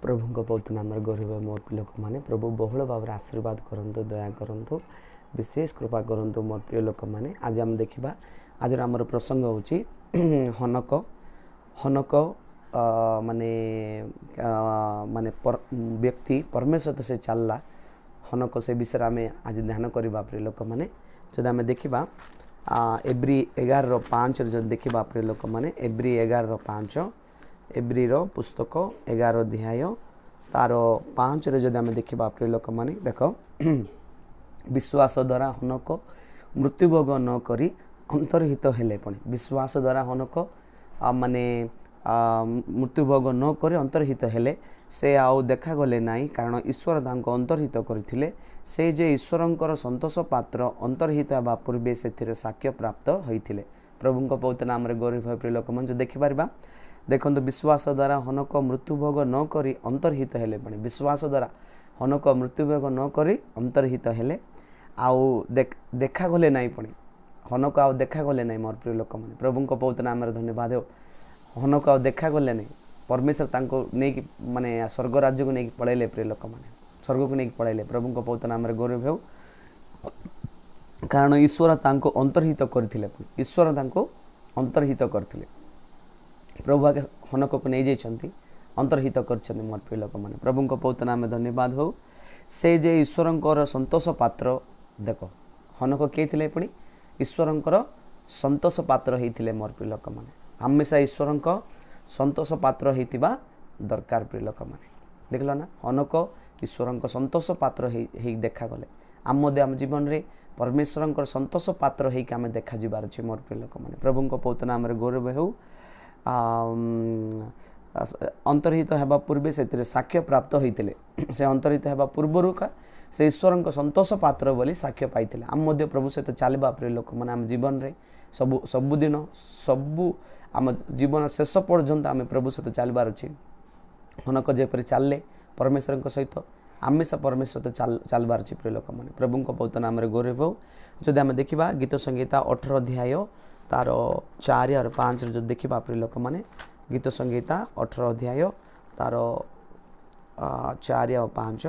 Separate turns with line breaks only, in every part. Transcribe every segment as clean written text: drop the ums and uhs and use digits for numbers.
प्रभु को पवित्र नाम गौरव मोर प्रिय लोक मैंने प्रभु बहुल भाव आशीर्वाद करंतु दया करंतु विशेष कृपा करंतु मोर प्रिय लोक मैंने आज आम देखा आज आमर प्रसंग होची हनक हनक माने माने व्यक्ति परमेश्वर तो से चलला हनक से विषय आम आज ध्यान करवा प्रिय लोक मैंने जब आम देखा एब्री 11:5 जो देखा प्रिय लोक मैंने एब्री 11:5 एब्री पुस्तक 11 अध्याय तार 5 जदि आम देखा प्रिय लोक मैंने देख विश्वास द्वारा हनक मृत्युभोग न करी अंतर्हित हेले पुणी विश्वास द्वारा हनक माने मृत्युभोग न कर अंतर्हित हेले से आउ देखा गले नाई कारण ईश्वर तांको अंतर्हित करथिले से जे ईश्वरंकर संतोष पात्र अंतर्हित हेबा पूर्वे से साक्ष्य प्राप्त होइथिले प्रभु को पवित्र नाम रे गौरव प्रिय लोक मन देखि पारिबा देखंतु विश्वास द्वारा हनक मृत्युभोग न करी अंतर्हित हेले पुणी विश्वास द्वारा हनक मृत्युभोग न करी अंतर्हित हेले आउ देखा गले नाई पुणी हनक आउ देखा गले नाई मोर प्रिय लोक मन प्रभु को पवित्र नाम रे धन्यवाद हो हनक आउ देखा गले नहीं परमेश्वर तांको नहीं माने स्वर्ग राज्य को नहीं पड़ेले प्रिय लोक मैंने स्वर्ग को नहीं पड़ेले प्रभु को पवित्र नाम रे गौरव हो कारण ईश्वर तांको अंतर्हित करथिले ईश्वर तांको अंतर्हित करथिले प्रभु आगे हनक को नहीं जाइछंती अंतर्हित करछंती मोर प्रिय लोक मैंने प्रभु को पवित्र नाम धन्यवाद हो से जे ईश्वरंकर संतोष पात्र देख हनक के थिले पुणी ईश्वरंकर संतोष पात्र हेथिले मोर प्रिय लोक मैंने हमेशा ईश्वर संतोष पात्र होइतिबा दरकार प्रिय लोक मैंने देखल ना हनक ईश्वर संतोष पात्र हो देखा गले आम आम जीवन में परमेश्वर संतोष पात्र होइक आम देखा जीवार अच्छे मोर प्रिय लोक मैंने प्रभु को पवित्र नाम रे गौरव हो अंतर्हित हेबा पूर्वे से साक्ष्य प्राप्त होइतिले से अंतर्हित हेबा पूर्वरु का से ईश्वर संतोष पात्र बोली साक्ष्य पाइथिले आम प्रभु सहित चलवा प्रिय लोक मैंने आम जीवन में सबुदिन सबु आम जीवन शेष पर्यंत आम प्रभु सहित चलबार अच्छी हनक जेपरी चलले परमेश्वर सहित हमेशा परमेश्वर सहित चलबार अच्छी प्रिय लोक मैंने प्रभु को पवित्र नाम रे गौरव हो जदि आम देखा गीत संहिता 18 अध्याय तार 4 और 5 जो देखा प्रिय लोक मैंने गीत संहिता 18 अध्याय तार 4 और 5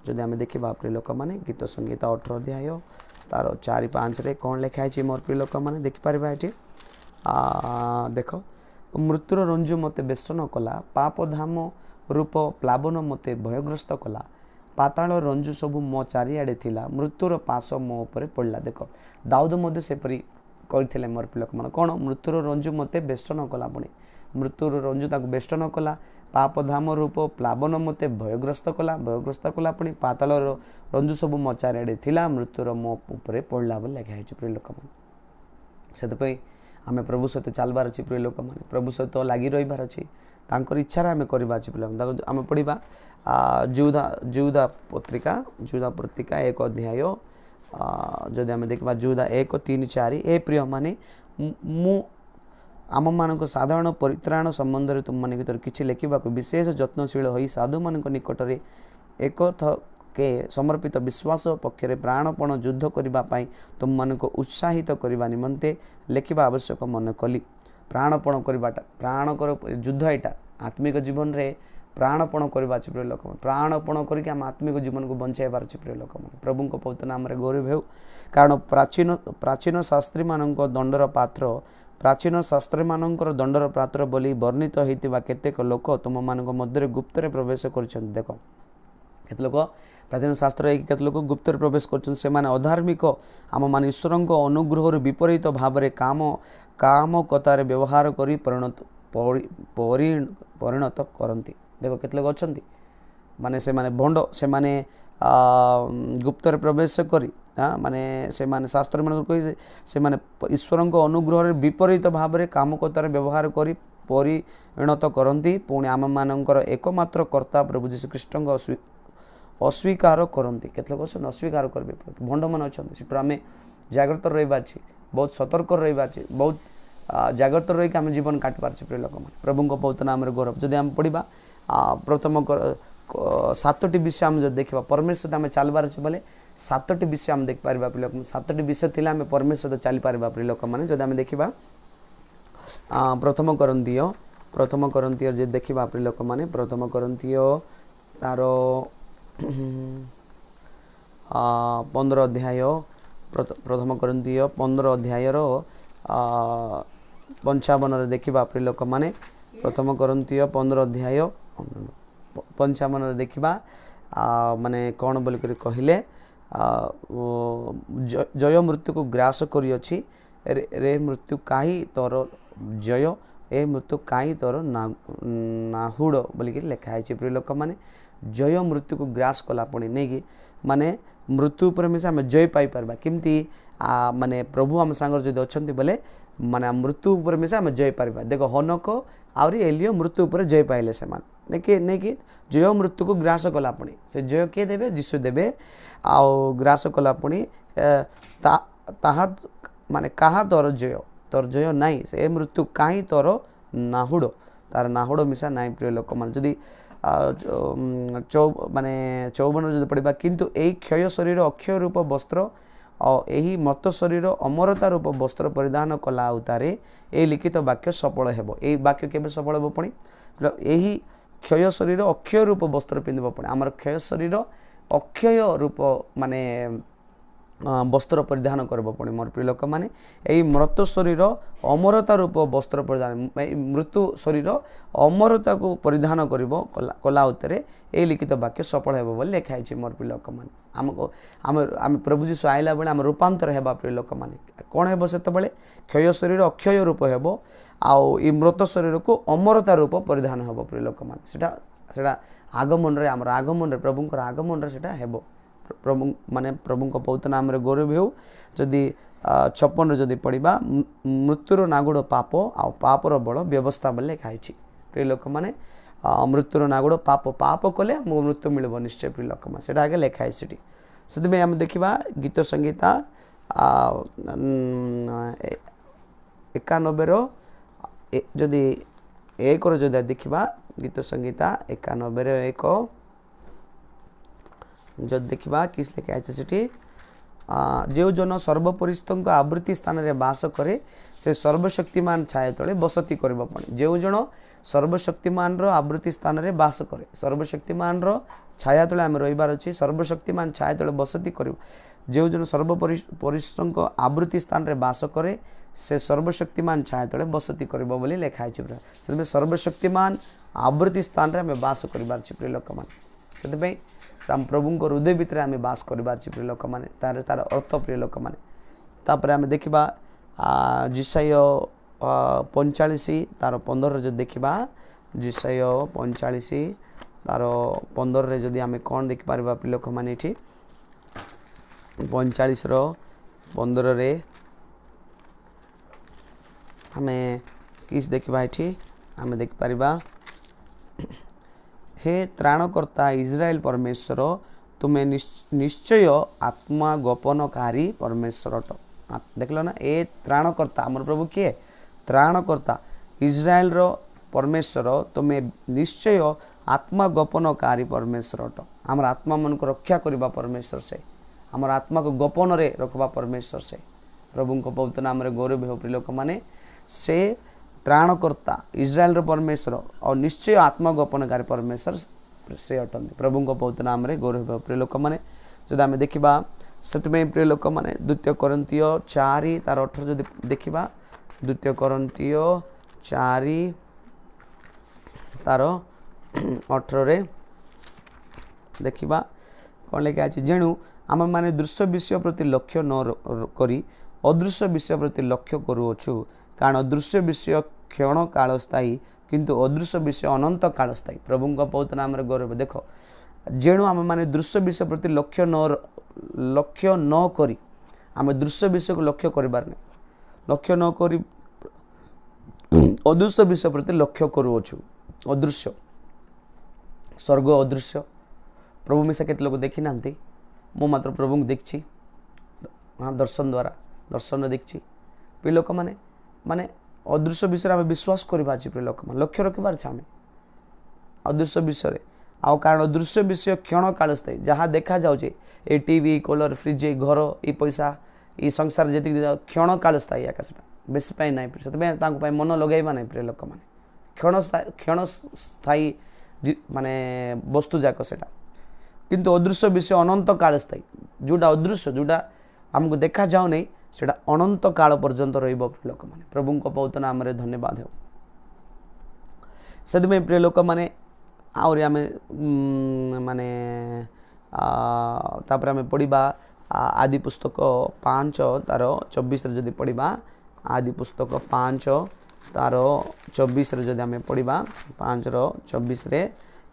जदि आम देखा प्रिय लोक मैंने गीत संहिता 18 अध्याय तार 4-5 रे कौन लिखाई मोर प्रिय लोक मैंने देखिपर ये देख मृत्युर रंजु मते बेष्टन कला पाप धाम रूप प्लावन मते भयग्रस्त कला पाताल रंजु सबू मो चारिआडे थिला मृत्युर पाश मो उपर पड़ला देख दाऊद मध्य सेपरी करथिले मोर प्रिय लोक मैंने कौन मृत्युर रंजु मते बेष्टन कला पुणी मृत्युर रंजु ताको बेष्टन कला पाप धाम रूप प्लावन मते भयग्रस्त कला पुणी पाताल रंजु सबू मो चारिआडे थिला मृत्युर मो उपर पड़ला बोली लिखाई प्रिय लोक मैंने से आम प्रभु सहित चलबार अच्छी प्रिय लोक मैंने प्रभु सहित लगी रही अच्छी तांकर इच्छा आम करवा प्रिय आम पढ़ा जुदा पत्रिका 1 अध्याय जदि आम देखा जुदा 1:3-4 ए प्रिय माने मु आम मान साधारण परित्राण संबंध में तुम मान भर किसी लिखा विशेष यत्नशील हो साधु मान निकट में एक के समर्पित विश्वास पक्षरे प्राणपण युद्ध करने तुम मान उत्साहित करने निमंते लिखा आवश्यक मन कली प्राणपण करवाटा प्राण कर युद्ध यहाँ आत्मिक जीवन में प्राणपण करवा प्रिय लोक प्राणपण करके आम आत्मिक जीवन को बचाइबार प्रिय लोक प्रभु को पवित्र नाम रे गौरव हो कारण प्राचीन शास्त्री मान दंडर पात्र प्राचीन शास्त्री मानकर दंडर पात्र बोली वर्णित होता केतेक लोक तुम मान मध्य गुप्त प्रवेश कर देख केत लोक प्राचीन शास्त्र केत लोक गुप्त प्रवेश कर अधार्मिक आम मान ईश्वर अनुग्रह विपरीत भाव में काम कतार व्यवहार कर परिणत करती देख केत लोक अच्छा माने से माने भंड से माने गुप्त प्रवेश करी माने से माने शास्त्र मान कही से माने ईश्वर अनुग्रह विपरीत भाव में काम कतार व्यवहार कर परिणत करती पुणी आम मानकर एकमात्र कर्ता प्रभु जीशु ख्रीष्ट अस्वीकार करती केत लोक अच्छा अस्वीकार करेंगे भंड मान अच्छा से आम जाग्रत रहा बहुत सतर्क रहा बहुत जाग्रत रही आम जीवन काटबार प्रिय लोक प्रभु को पवित्र नाम रे गौरव जदि आम पढ़ा प्रथम 7टी विषय आम जो देखा परमेश्वर आम चलबार अच्छे बोले 7टी विषय आम देखिपर प्रिय लोक 7टी विषय थी आम परमेश्वर चली पार प्रिय लोक मैंने जब आम देखा प्रथम करंतीय प्रथम करंथियो जे देखिबा प्रिय लोक माने प्रथम करंथियो तार 15 अध्याय प्रथम करंथियो 15 अध्याय 55 देखिबा प्रिय लोक माने प्रथम करंथियो 15 अध्याय 55 देखिबा माने कौन बोल कर कहले जय मृत्यु को ग्रास करी अछि रे मृत्यु काई तोर जय ए मृत्यु काई तोर नाहुड़ बोल कर लिखा है प्रिय लोक माने जय मृत्यु को ग्रास कला पुणी नहीं कि माने मृत्यु पर मिसा आम जय पाई परबा किमती माने प्रभु आम सांगर जदि अच्छे बोले माने मृत्यु पर मिसा आम जय पारिबा देखो हनक आउरी एलियो मृत्यु पर जय पाइले से मान नहीं कि जय मृत्यु को ग्रास कला पुणी से जय किए देवे जीशु देवे आउ ग्रास कला पुणी ताहा माने कहा तोर जय नाई से मृत्यु कहीं तोर नाहुड़ तार नाहुड़ मिसा नाई प्रिय लोक मान जदि माने 54 जो पढ़ा किंतु यही क्षय शरीर अक्षय रूप वस्त्र और यही मत शरीर अमरता रूप वस्त्र परिधान कला उतारे ये लिखित वाक्य सफल हेबो यही वाक्य केबे सफल हेबो पुणी यही क्षय शरीर अक्षय रूप वस्त्र पिंधब पुणी आमर क्षय शरीर अक्षय रूप माने वस्त्र परिधान करब पुणी मोर प्रिय लोक माने यही मृत शरीर अमरता रूप वस्त्र परिधान मृत्यु शरीर अमरता को परिधान करिब कला उतरे ए लिखित वाक्य सफल हेबो बोली लिखा है मोर प्रिय लोक माने आमको आम प्रभु जीशु आइला बेले आम रूपांतर हेबा प्रिय लोक माने कौन हेबो सेते बेले क्षय शरीर अक्षय रूप हेबो आउ ई मृत शरीर को अमरता रूप परिधान हेबो प्रिय लोक माने सेटा आगमन रे आमर आगमन रे प्रभुंकर आगमन रे सेटा हेबो प्रभु माने प्रभु को पवित्र नाम रे गौरव हो जदि 56 जदि पढ़ा मृत्युर नागुड़ पाप आ पापर बल व्यवस्था बोले लिखाई प्रिय लोक माने मृत्युर नागुड़ पाप पाप कले मृत्यु मिल निश्चय प्रिय लोक मान से आगे लिखाई से आम देखा गीत संगीता 91 जदि 1 जदि देखा गीत संगीता 91 1 जब देखा किस लिखा है जो जन सर्वपरिस्थ आवृत्ति स्थान रे बास करे से सर्वशक्तिमान छाया तले बसती करब पड़े जो जन सर्वशक्तिमान आवृत्ति स्थान रे बास करे सर्वशक्तिमान छाया तले आम रहीबार अच्छी सर्वशक्तिमान छाया तले बसती कर जो जन सर्वपरिस्थ आवृत्ति स्थान रे बास करे से सर्वशक्तिमान छाया तले बसती करब बोली लिखा है से सर्वशक्तिमान आवृत्ति स्थान रे आम बास करिबार छी प्रिय लोक मान से आम प्रभु हृदय भितर आम बास करिबार छी प्रिय लोक माने तार अर्थ प्रिय लोक माने तापर आम देखा जिसाय 45 तार 15 जो देखा जिसाय 45 तार 15 रे जदि आम कौन देख पारिबा प्रिय लोक माने एठी 45 रो 15 रे हमें किस देखा एठी आम देख पारिबा हे त्राणकर्ता इज्राएल परमेश्वर तुम्हें निश्चय आत्मा गोपनकारी परमेश्वर देखल ना ए त्राणकर्ता आमर प्रभु किए त्राणकर्ता इज्राएल रो परमेश्वर तुम्हें निश्चय आत्मा गोपनकारी परमेश्वर आमर आत्मा मन को रक्षा करबा परमेश्वर से आमर आत्मा को गोपन रे रखबा परमेश्वर से प्रभु को पवित्र नाम रे गौरव हो प्रिय लोक माने से त्राणकर्ता इज्राएल परमेश्वर और निश्चय आत्मा गोपनकारी परमेश्वर से अटंती प्रभु को पवित्र नाम रे गौरव प्रिय लोक माने जब आम देखा से प्रिय लोक माने 2 करंथिय 4 तार 18 जब देखा 2 करंथिय 4 तार 18 रे देखा कौन लिखा है जेणु आम माने दृश्य विषय प्रति लक्ष्य न करी अदृश्य विषय प्रति लक्ष्य करूछु कारण दृश्य विषय क्षण काल स्थायी किंतु अदृश्य विषय अनंत काल स्थायी प्रभु का पवित्र नाम रे गौरव देखो जेणु आम माने दृश्य विषय प्रति लक्ष्य न करी आम दृश्य विषय को लक्ष्य करिबार नहीं लक्ष्य न करी अदृश्य विषय प्रति लक्ष्य करूछु अदृश्य स्वर्ग अदृश्य प्रभु मिसा केते लोग देखी नांती मो मात्र प्रभु को देखछि हाँ दर्शन द्वारा दर्शन देखछि प्रिय लोक माने माने अदृश्य विषय आम विश्वास करिबार प्रिय लोक मान लक्ष्य रखिबार आम अदृश्य विषय आउ कारण अदृश्य विषय क्षण काल स्थायी जहाँ देखा जाऊे ए टीवी कूलर फ्रिज घर ये पैसा ये संसार जी क्षण काल स्थायी आकाशटा बेस ना से मन लगेबा ना प्रिय लोक मैंने क्षणस्थायी माने वस्तु जाक सेटा किंतु अदृश्य विषय अनंत काल स्थायी जोटा अदृश्य जोटा आमको देखा जाऊ नहीं सेटा अनंत काल पर्यंत रहिबो लोक माने प्रभु को बहुत नाम रे धन्यवाद हो से प्रिय लोक माने आउरी आमे माने तापर आमे पढ़िबा आदि पुस्तक 5 तार 24 रे जदी पढ़िबा आदि पुस्तक 5 तार 24 रे जदी आमे पढ़िबा 5 रो 24 रे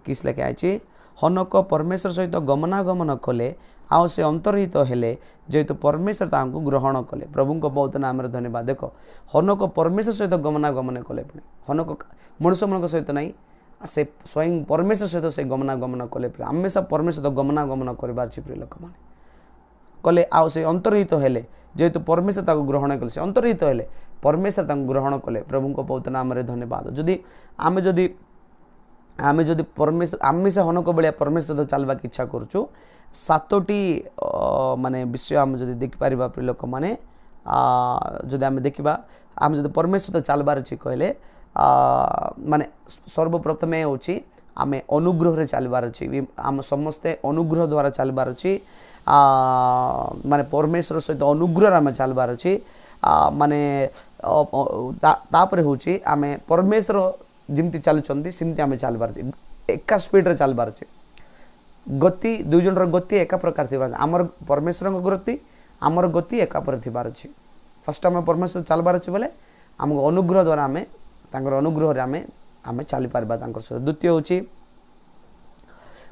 किस लेके आइछि हनक परमेश्वर सहित गमनागमन कले आउ से अंतर्हित हेले जेहेतु परमेश्वर तांको ग्रहण कले प्रभु को बहुत नाम रे धन्यवाद देखो हनक परमेश्वर सहित गमनागमन कले हनक मनुष्य मन सहित नहीं से स्वयं परमेश्वर सहित से गमनागमन कले हमेशा परमेश्वर गमनागमन करबार छी प्रिय लोक माने कले आउ से अंतर्हित हेले जेहेतु परमेश्वर ताको ग्रहण कले से अंतर्हित हेले परमेश्वर ताको ग्रहण कले प्रभु को बहुत नाम रे धन्यवाद जदि आमे जदि परमेश्वर आमे से हनक बलिया परमेश्वर तो चलवा की इच्छा करूछु 7टी माने विषय आम जदि देख पारिबा प्रिय लोक माने जदि आमे देखिबा आमे जदि परमेश्वर तो चलबार छी कहले माने सर्वप्रथमे होची आमे अनुग्रह रे चलबार छी आम समस्ते अनुग्रह द्वारा चलबार छी माने परमेश्वर सहित अनुग्रह आमे चलबार छी माने तापरे होची आमे परमेश्वर जिमती चलुचंदी सिमती आमे चलबार छी एका स्पीड रे चलबार छी गति दुई जन गति एका प्रकार थिबार हमर परमेश्वर गति हमर गति एका पर थिबार छी फर्स्ट आमे परमेश्वर चलबार छी बोले हमको अनुग्रह द्वारा आमे तांकर अनुग्रह रे आमे चली पारबा तांकर सहित द्वितीय होची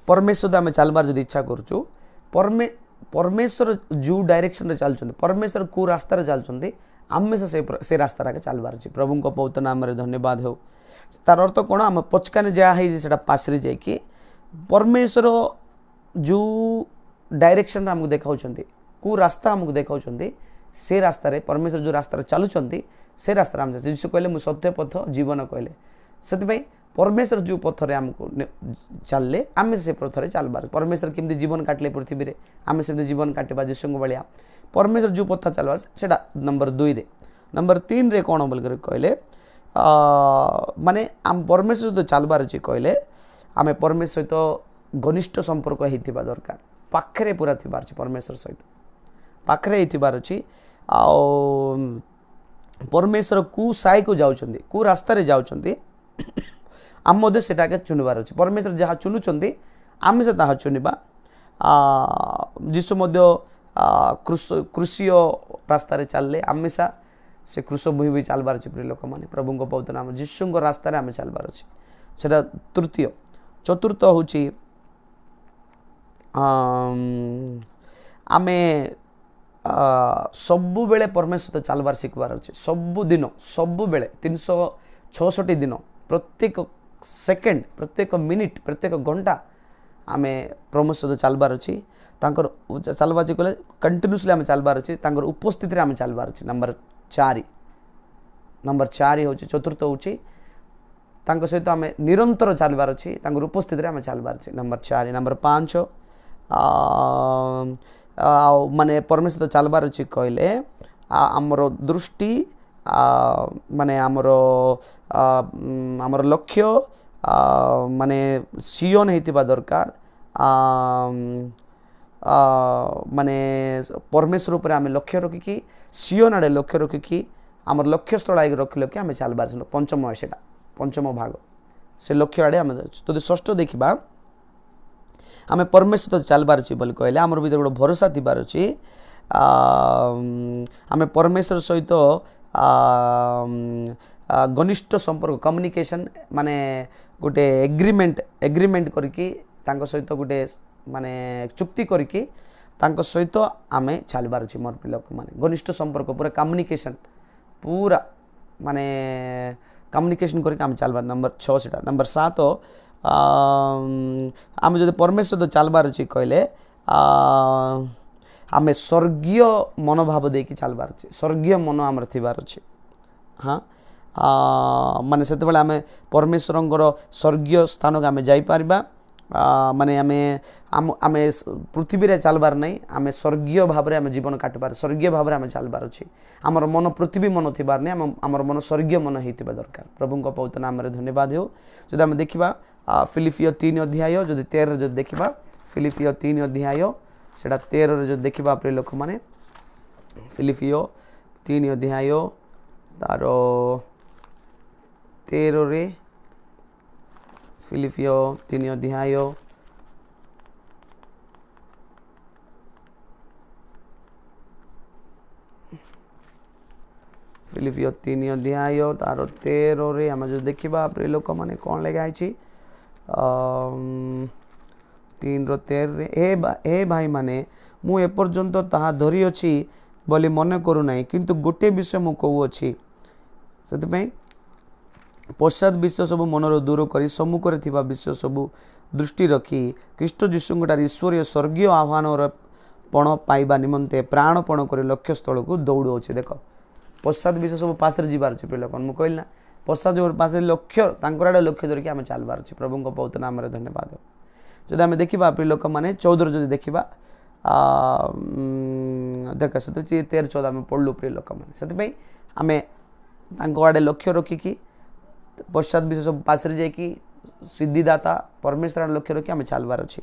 परमेश्वर आमे चलबार जदी इच्छा करछु परमेश्वर जो डायरेक्शन रे चलचंदी परमेश्वर को रास्ता रे चलचंदी आमे से रास्ता रे चलबार छी प्रभु को बहुत नाम रे धन्यवाद हो तार अर्थ कोन आम पचकाने जा है सेटा पासरी जाय कि परमेश्वर जो डायरेक्शन हमको देखाउछंती को रास्ता हमको देखाउछंती से रास्ता रे परमेश्वर जो रास्ता रे चलुछंती से रास्ता हम जीसु कहले मु सत्य पथ जीवन कहले सेति भाई परमेश्वर जो पथ रे हमको चलले आमे से पथ रे चलबार परमेश्वर किमती जीवन काटले पृथ्वी रे आमे से जीवन काटबा जीसु बलिया परमेश्वर जो पथ चलबार सेटा नंबर 2 रे नंबर 3 रे कोन बोल कर कहले माने आम परमेश्वर तो चलबार अछि कहले आमे परमेश्वर सहित घनिष्ठ संपर्क हेतिबा दरकार पाखरे पूरा थिबार अछि परमेश्वर सहित पाखरे हेतिबार अछि आ परमेश्वर को साई को जाउछंदी को रास्ता रे जाउछंदी आम मधे सेटा के चुनबार अछि परमेश्वर जहा चुनुछंदी आमे से ताहा चुनिबा जीसु मध्य कृषिय रास्ता रे चलले हमेशा से कृष भूमि भी चलबार अछि प्रिय लोक माने प्रभु को बहुत नाम जीसु को रास्ता रे आमे चलबार अछि सेटा तृतीय चतुर्थ होची आमे सबु बेले परमेश्वर चलबार शिखबार अछि सबु दिन सबु बेले 366 दिन प्रत्येक सेकेंड प्रत्येक मिनिट प्रत्येक घंटा आमे परमेश्वर चलबार अछि तांकर चलबार अछि कहले कंटिन्यूअसली आमे चलबार अछि तांकर उपस्थिति रे आमे चलबार अछि नंबर 4 होची चतुर्थ होची तांको सहित आमे निरंतर चलबार अछि तांकर उपस्थिति रे आमे चलबार अछि नंबर 4 नंबर 5 माने परमेश्वर चलबार अछि कहले हमरो दृष्टि माने हमरो लक्ष्य माने सियोन हेतिबा दरकार माने परमेश्वर ऊपर आमे लक्ष्य रखिकी सियोन आड़े लक्ष्य रखिकी आमर लक्ष्य स्थल आगे रखिले कि आमे चलबार छ पंचम सेटा पंचम भाग से लक्ष्य आड़े आमे तो षष्ठ देखिबा आमे परमेश्वर तो चलबार छी बोली कहले हमर भीतर गोटे भरोसा थिबार अछि आमे परमेश्वर सहित घनिष्ठ संपर्क कम्युनिकेशन माने गोटे एग्रीमेंट करके तांको सहित गोटे माने चुक्ति करके तांको सहित आमे चलबार छी मोर लोक माने घनिष्ठ संपर्क पूरा कम्युनिकेशन पूरा माने कम्युनिकेशन करके आमे चलबार नंबर 6 सेटा नंबर 7 आमे जदि परमेश्वर तो चलबार छी कहले आमे स्वर्गीय मनोभाव देकी चलबार छी स्वर्गीय मन हमर थिबार छी हाँ माने सेते बेले आमे परमेश्वरंगर स्वर्गीय स्थान को आमे जाई पारिबा माने आम पृथ्वी रे चलबार नहीं आम स्वर्गीय भाव में आम जीवन काटबार स्वर्गीय भाव में आम चलबार अच्छी आमर मन पृथ्वी मन थबार नहीं आमर मन स्वर्गीय मन होता दरकार प्रभु पवित्र नाम धन्यवाद हो जो आम देखा फिलिपियो 3 अध्याय जो 13 जो देखा फिलिपियो 3 अध्याय से 13 जो देखा प्रिय लोक मैंने फिलिपियो 3 अध्याय तार 13 रे फिलिपियो 3 अध्याय फिलिपियो 3 अध्याय तार 13 रे आम जो देखा प्रिय लोक मैंने कौन लिखाई 3 रो 13 रे हे भाई माने मु एपर्यंत ताहा धरी अछि बोली मन करू नाही किंतु गोटे विषय मु कहू अछि सेतपई पश्चात विषय सब मनर दूर करी सम्मुखरे थिबा विषय सब दृष्टि रखी ख्रीष्ट जीशुंगटार ईश्वरीय स्वर्गीय आह्वान पण पाइबा निमंते प्राणपण कर लक्ष्य स्थल को दौड़ अच्छे देख पश्चात विषय सब पास जीवार अच्छे पिला कौन मुझे ना पश्चात जो पास लक्ष्य आड़े लक्ष्य धरिकी आम चलबार अच्छे प्रभु पवित्र नाम धन्यवाद जब आम देखा प्रिय लोक मैंने 14 जो देखा देख से 13 14 आम पढ़लु प्रिय लोक मैंने आम आड़े लक्ष्य रखिकी पश्चात विषय सब पास जाकि सिद्धिदाता परमेश्वर लक्ष्य रखी आम चलबार अच्छी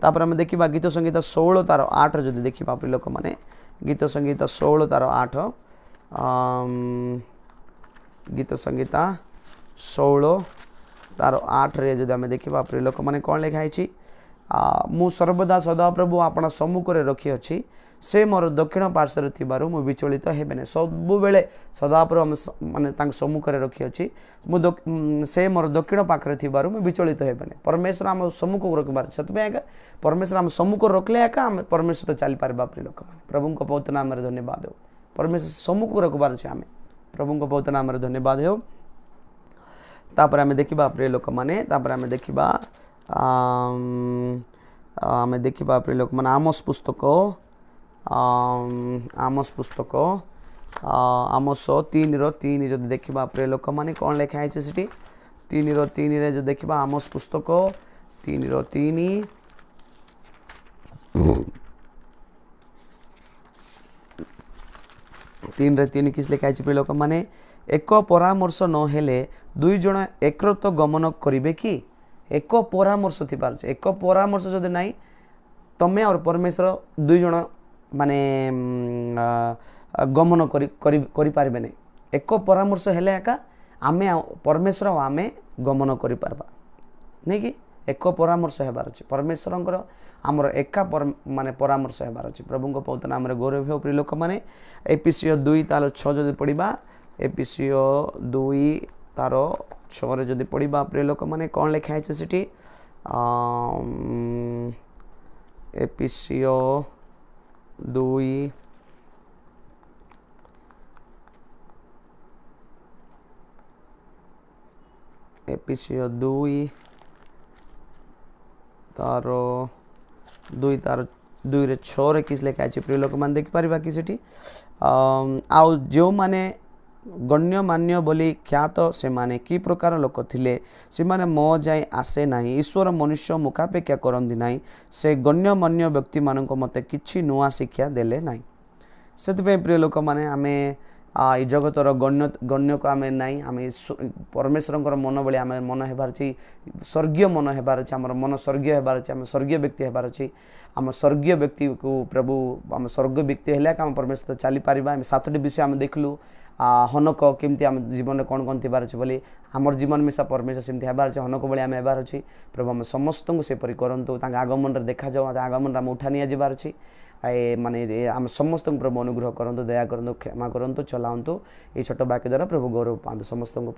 तापर आम देखा गीत संगीत 16 तार 8 जो देखा प्रिय लोक मैंने गीत संगीत 16 तार 8 गीत संगीता 16 तार 8 रे जदि आम देखा प्रिय लोक मैंने कौन लिखाई मु सर्वदा सदा प्रभु आपना सम्मुखरे रखी अच्छी से मोर दक्षिण पार्श्वर थिबारु मु विचलित हेबे नै सब बेले सदा प्रभु माने तांक सम्मुखरे रखी अच्छी से मोर दक्षिण पाखरे थिबारु मु विचलित हेबे नै परमेश्वर आम सम्मुख रखबार सतबे परमेश्वर आम सम्मुख रखले एका आम परमेश्वर चली पारबा प्रिय लोक मैंने प्रभु को पवित्र नाम रे धन्यवाद हो परमेश्वर सम्मुख रखबार अछि आम प्रभु को पवित्र नाम रे धन्यवाद हो तापर आम देखा प्रिय लोक मैंने तापर आम देखा आम देखा प्रिय लोक मैंने आमोस पुस्तक आमोस 3 रो 3 जो देखा प्रिय लोक मैंने कौन लिखाई 3 रो 3 रे जो देखा आमोस पुस्तक 3 रो 3 3 रे 3 किस लिखाई प्रिय लोक मैंने एक परामर्श न हेले दुई जण एकरत गमन करिवे कि एक परामर्श थी पार एक परामर्श जदि नाई तमे और परमेश्वर दुई जण माने गमन करि पारबे नै एक परामर्श हेले एका आमे परमेश्वर आमे गमन करि पारबा नै कि एक परामर्श हेबार अछि परमेश्वरंकर आमर एका माने परामर्श हेबार अछि प्रभु को पवित्र नाम रे गौरव हो प्रिय लोक माने एपिसियो 2 ताल 6 जदि पढ़िबा एपिसियो 2 तार 6 रे जदि पढ़िबा प्रिय लोक माने कौन लिखाई छै सेठी एपिसियो 2 एपिसियो 2 तार 2 रे 6 रे किस लिखाई छै प्रिय लोक माने देख पारिबा कि सेठी आउ जो माने गण्यमान्य बोली ख्यात से माने कि प्रकार लोक थिले से माने मो जाए आसे नाही ईश्वर मनुष्य मुखापेक्षा करंदी नाही से गण्यमान्य व्यक्ति मानक मते किछि नुआ शिक्षा देले नाही सेतबे प्रिय लोक माने आमे ई जगतर गण्य को आमे नाही आमे परमेश्वरंकर मन बली आमे मन हेबार छी स्वर्गीय मन हेबार छी हमर मन स्वर्गीय हेबार छी आमे स्वर्गीय व्यक्ति हेबार छी आम स्वर्गीय व्यक्ति को प्रभु आम स्वर्गीय व्यक्ति हेले आम परमेश्वर चली पारिबा आमे 7टी विषय आमे देखलु हनक केमती आम जीवन में कौन कौन थी बोली आमर जीवन मिशा परमेश्वर सेमती हेबार अछि हनक भली आम हेबार अछि प्रभु आम समस्त को सेपरी करंतु तांका आगमन रे देखा जाओ आगमन आम उठा निया जिबार अछि माने आम समस्त प्रभु अनुग्रह करंतु दया करंतु क्षमा करंतु चलांतु ये छोट वाक्य द्वारा प्रभु गौरव पांतु समस्त को